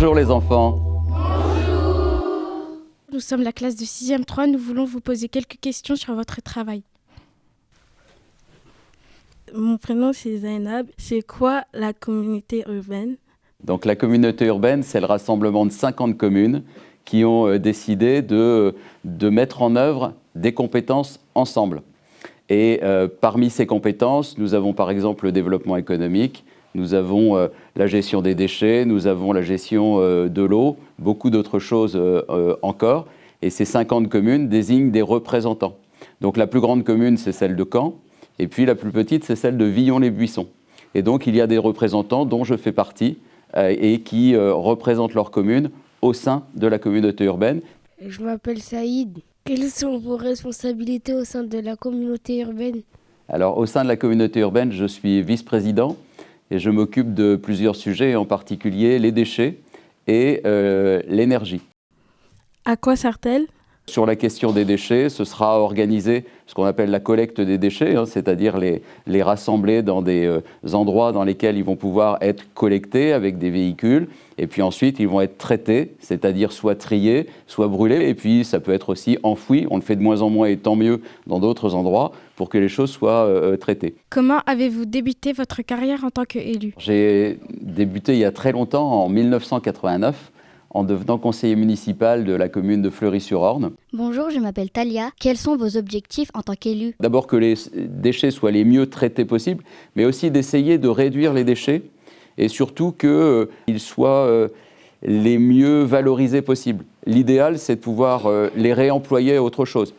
Bonjour les enfants. Nous sommes la classe de 6e 3, nous voulons vous poser quelques questions sur votre travail. Mon prénom c'est Zainab. C'est quoi la communauté urbaine? Donc la communauté urbaine, c'est le rassemblement de 50 communes qui ont décidé de mettre en œuvre des compétences ensemble. Et parmi ces compétences, nous avons par exemple le développement économique, nous avons la gestion des déchets, nous avons la gestion de l'eau, beaucoup d'autres choses encore. Et ces 50 communes désignent des représentants. Donc la plus grande commune, c'est celle de Caen, et puis la plus petite, c'est celle de Villon-les-Buissons. Et donc il y a des représentants dont je fais partie et qui représentent leur commune au sein de la communauté urbaine. Je m'appelle Saïd. Quelles sont vos responsabilités au sein de la communauté urbaine? Alors au sein de la communauté urbaine, je suis vice-président et je m'occupe de plusieurs sujets, en particulier les déchets et l'énergie. À quoi sert-elle? Sur la question des déchets, ce sera organisé ce qu'on appelle la collecte des déchets, c'est-à-dire les rassembler dans des endroits dans lesquels ils vont pouvoir être collectés avec des véhicules. Et puis ensuite, ils vont être traités, c'est-à-dire soit triés, soit brûlés. Et puis ça peut être aussi enfoui. On le fait de moins en moins et tant mieux dans d'autres endroits pour que les choses soient traitées. Comment avez-vous débuté votre carrière en tant qu'élu? J'ai débuté il y a très longtemps, en 1989. En devenant conseiller municipal de la commune de Fleury-sur-Orne. Bonjour, je m'appelle Talia. Quels sont vos objectifs en tant qu'élu? D'abord que les déchets soient les mieux traités possible, mais aussi d'essayer de réduire les déchets et surtout qu'ils soient les mieux valorisés possible. L'idéal, c'est de pouvoir les réemployer à autre chose.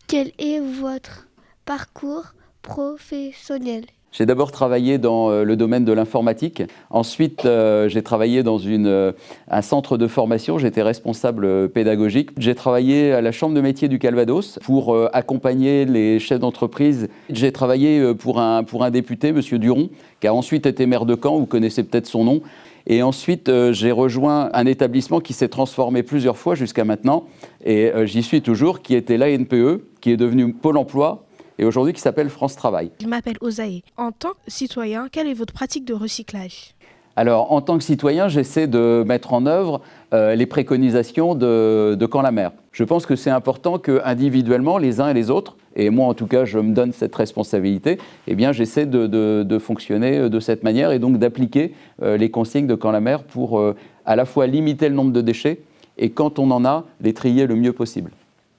Quel est votre parcours professionnel? J'ai d'abord travaillé dans le domaine de l'informatique. Ensuite, j'ai travaillé dans un centre de formation. J'étais responsable pédagogique. J'ai travaillé à la Chambre de métiers du Calvados pour accompagner les chefs d'entreprise. J'ai travaillé pour un député, M. Duron, qui a ensuite été maire de Caen. Vous connaissez peut-être son nom. Et ensuite, j'ai rejoint un établissement qui s'est transformé plusieurs fois jusqu'à maintenant. Et j'y suis toujours, qui était l'ANPE, qui est devenu Pôle emploi, et aujourd'hui qui s'appelle France Travail. Je m'appelle Osaïe. En tant que citoyen, quelle est votre pratique de recyclage? Alors, en tant que citoyen, j'essaie de mettre en œuvre les préconisations de Caen-la-Mer. Je pense que c'est important qu'individuellement, les uns et les autres, et moi en tout cas, je me donne cette responsabilité, eh bien j'essaie de fonctionner de cette manière et donc d'appliquer les consignes de Caen-la-Mer pour à la fois limiter le nombre de déchets et quand on en a, les trier le mieux possible.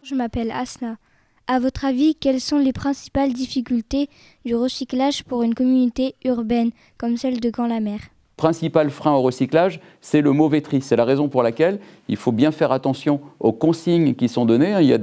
Je m'appelle Asna. À votre avis, quelles sont les principales difficultés du recyclage pour une communauté urbaine comme celle de Caen-la-Mer? Le principal frein au recyclage, c'est le mauvais tri. C'est la raison pour laquelle il faut bien faire attention aux consignes qui sont données. Il y a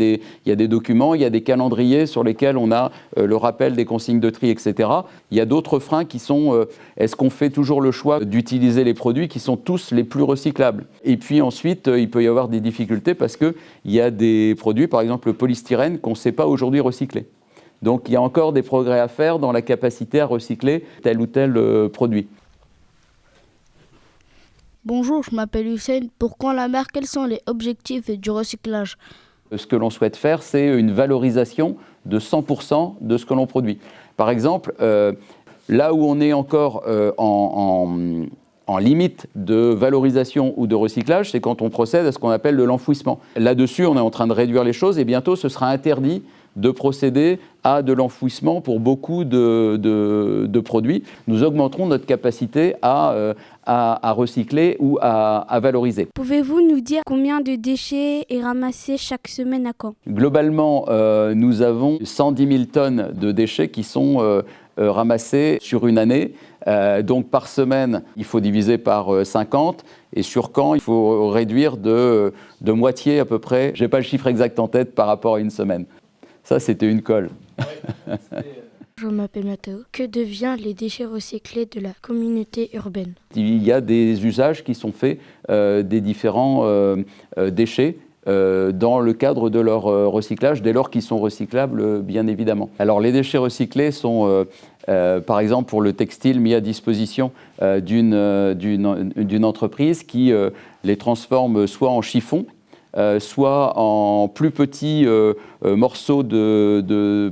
des documents, il y a des calendriers sur lesquels on a le rappel des consignes de tri, etc. Il y a d'autres freins qui sont, est-ce qu'on fait toujours le choix d'utiliser les produits qui sont tous les plus recyclables? Et puis ensuite, il peut y avoir des difficultés parce qu'il y a des produits, par exemple le polystyrène, qu'on ne sait pas aujourd'hui recycler. Donc il y a encore des progrès à faire dans la capacité à recycler tel ou tel produit. Bonjour, je m'appelle Hussein. Pour Caen-la-Mer, quels sont les objectifs du recyclage? Ce que l'on souhaite faire, c'est une valorisation de 100% de ce que l'on produit. Par exemple, là où on est encore en limite de valorisation ou de recyclage, c'est quand on procède à ce qu'on appelle de l'enfouissement. Là-dessus, on est en train de réduire les choses et bientôt, ce sera interdit de procéder à de l'enfouissement pour beaucoup de produits. Nous augmenterons notre capacité à recycler ou à valoriser. Pouvez-vous nous dire combien de déchets est ramassé chaque semaine à Caen? Globalement, nous avons 110 000 tonnes de déchets qui sont ramassés sur une année. Donc par semaine, il faut diviser par 50. Et sur Caen, il faut réduire de moitié à peu près. Je n'ai pas le chiffre exact en tête par rapport à une semaine. Ça, c'était une colle. Je m'appelle Mathéo. Que devient les déchets recyclés de la communauté urbaine? Il y a des usages qui sont faits des différents déchets dans le cadre de leur recyclage, dès lors qu'ils sont recyclables, bien évidemment. Alors, les déchets recyclés sont, par exemple, pour le textile, mis à disposition d'une entreprise qui les transforme soit en chiffon, soit en plus petits morceaux de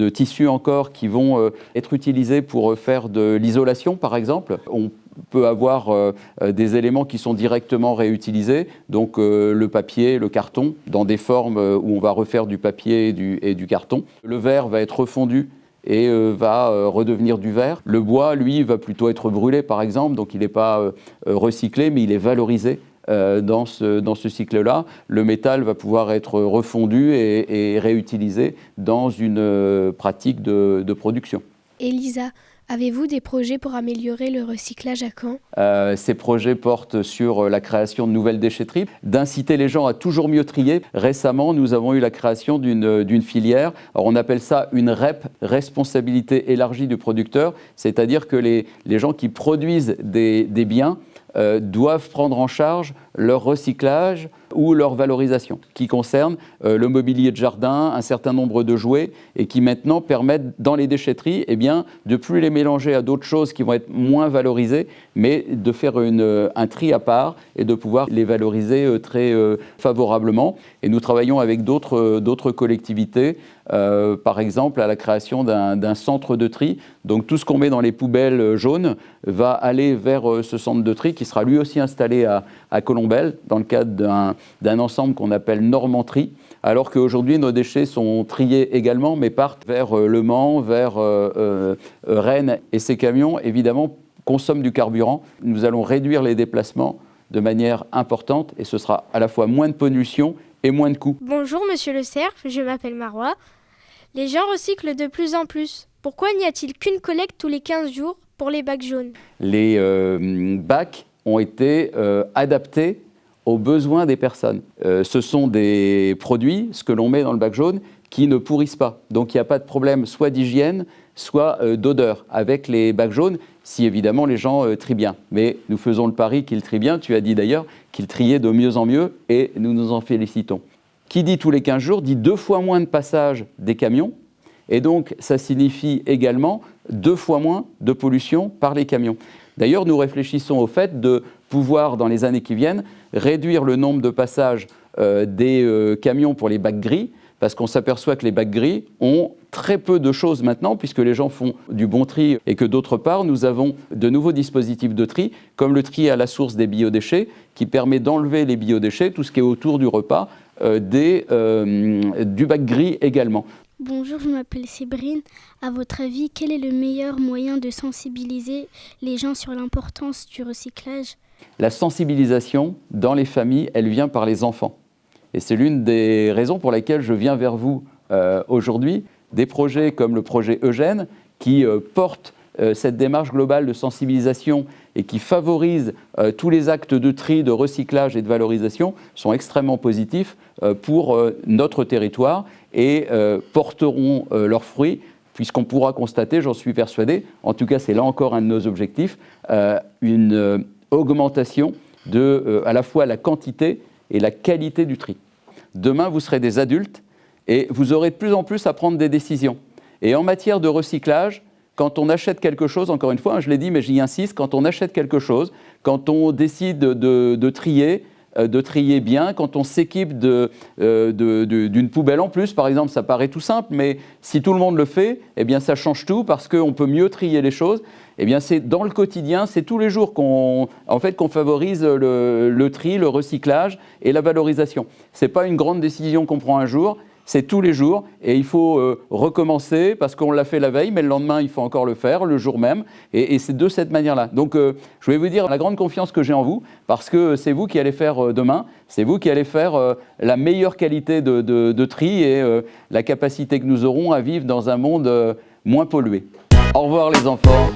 tissu encore qui vont être utilisés pour faire de l'isolation, par exemple. On peut avoir des éléments qui sont directement réutilisés, donc le papier, le carton, dans des formes où on va refaire du papier et du carton. Le verre va être refondu et va redevenir du verre. Le bois, lui, va plutôt être brûlé, par exemple, donc il n'est pas recyclé, mais il est valorisé dans ce cycle-là. Le métal va pouvoir être refondu et réutilisé dans une pratique de production. Elisa, avez-vous des projets pour améliorer le recyclage à Caen ? Ces projets portent sur la création de nouvelles déchetteries, d'inciter les gens à toujours mieux trier. Récemment, nous avons eu la création d'une filière. Alors, on appelle ça une REP, responsabilité élargie du producteur, c'est-à-dire que les gens qui produisent des biens doivent prendre en charge leur recyclage ou leur valorisation, qui concerne le mobilier de jardin, un certain nombre de jouets, et qui maintenant permettent dans les déchetteries de ne plus les mélanger à d'autres choses qui vont être moins valorisées, mais de faire un tri à part et de pouvoir les valoriser très favorablement. Et nous travaillons avec d'autres collectivités, par exemple à la création d'un centre de tri. Donc tout ce qu'on met dans les poubelles jaunes va aller vers ce centre de tri qui sera lui aussi installé à Colombelles, dans le cadre d'un ensemble qu'on appelle Normanterie, alors qu'aujourd'hui nos déchets sont triés également, mais partent vers Le Mans, vers Rennes, et ces camions, évidemment, consomment du carburant. Nous allons réduire les déplacements de manière importante, et ce sera à la fois moins de pollution et moins de coûts. Bonjour Monsieur Le Cerf, je m'appelle Marois. Les gens recyclent de plus en plus. Pourquoi n'y a-t-il qu'une collecte tous les 15 jours pour les bacs jaunes ? Les bacs ont été adaptés aux besoins des personnes. Ce sont des produits, ce que l'on met dans le bac jaune, qui ne pourrissent pas. Donc il n'y a pas de problème soit d'hygiène, soit d'odeur avec les bacs jaunes, si évidemment les gens trient bien. Mais nous faisons le pari qu'ils trient bien. Tu as dit d'ailleurs qu'ils triaient de mieux en mieux et nous nous en félicitons. Qui dit tous les 15 jours dit 2 fois moins de passages des camions, et donc ça signifie également 2 fois moins de pollution par les camions. D'ailleurs, nous réfléchissons au fait de pouvoir, dans les années qui viennent, réduire le nombre de passages des camions pour les bacs gris, parce qu'on s'aperçoit que les bacs gris ont très peu de choses maintenant, puisque les gens font du bon tri, et que d'autre part, nous avons de nouveaux dispositifs de tri, comme le tri à la source des biodéchets, qui permet d'enlever les biodéchets, tout ce qui est autour du repas, du bac gris également. Bonjour, je m'appelle Sébrine. À votre avis, quel est le meilleur moyen de sensibiliser les gens sur l'importance du recyclage ? La sensibilisation dans les familles, elle vient par les enfants. Et c'est l'une des raisons pour lesquelles je viens vers vous aujourd'hui. Des projets comme le projet Eugène, qui porte cette démarche globale de sensibilisation et qui favorise tous les actes de tri, de recyclage et de valorisation, sont extrêmement positifs pour notre territoire et porteront leurs fruits, puisqu'on pourra constater, j'en suis persuadé, en tout cas c'est là encore un de nos objectifs, une augmentation de à la fois la quantité et la qualité du tri. Demain, vous serez des adultes et vous aurez de plus en plus à prendre des décisions. Et en matière de recyclage, quand on achète quelque chose, encore une fois, je l'ai dit, mais j'y insiste, quand on achète quelque chose, quand on décide de trier bien, quand on s'équipe d'une poubelle en plus, par exemple, ça paraît tout simple, mais si tout le monde le fait, eh bien ça change tout parce qu'on peut mieux trier les choses. Eh bien c'est dans le quotidien, c'est tous les jours qu'on favorise le tri, le recyclage et la valorisation. Ce n'est pas une grande décision qu'on prend un jour, c'est tous les jours et il faut recommencer parce qu'on l'a fait la veille, mais le lendemain, il faut encore le faire, le jour même. Et c'est de cette manière-là. Donc, je vais vous dire la grande confiance que j'ai en vous parce que c'est vous qui allez faire demain, c'est vous qui allez faire la meilleure qualité de tri et la capacité que nous aurons à vivre dans un monde moins pollué. Au revoir les enfants.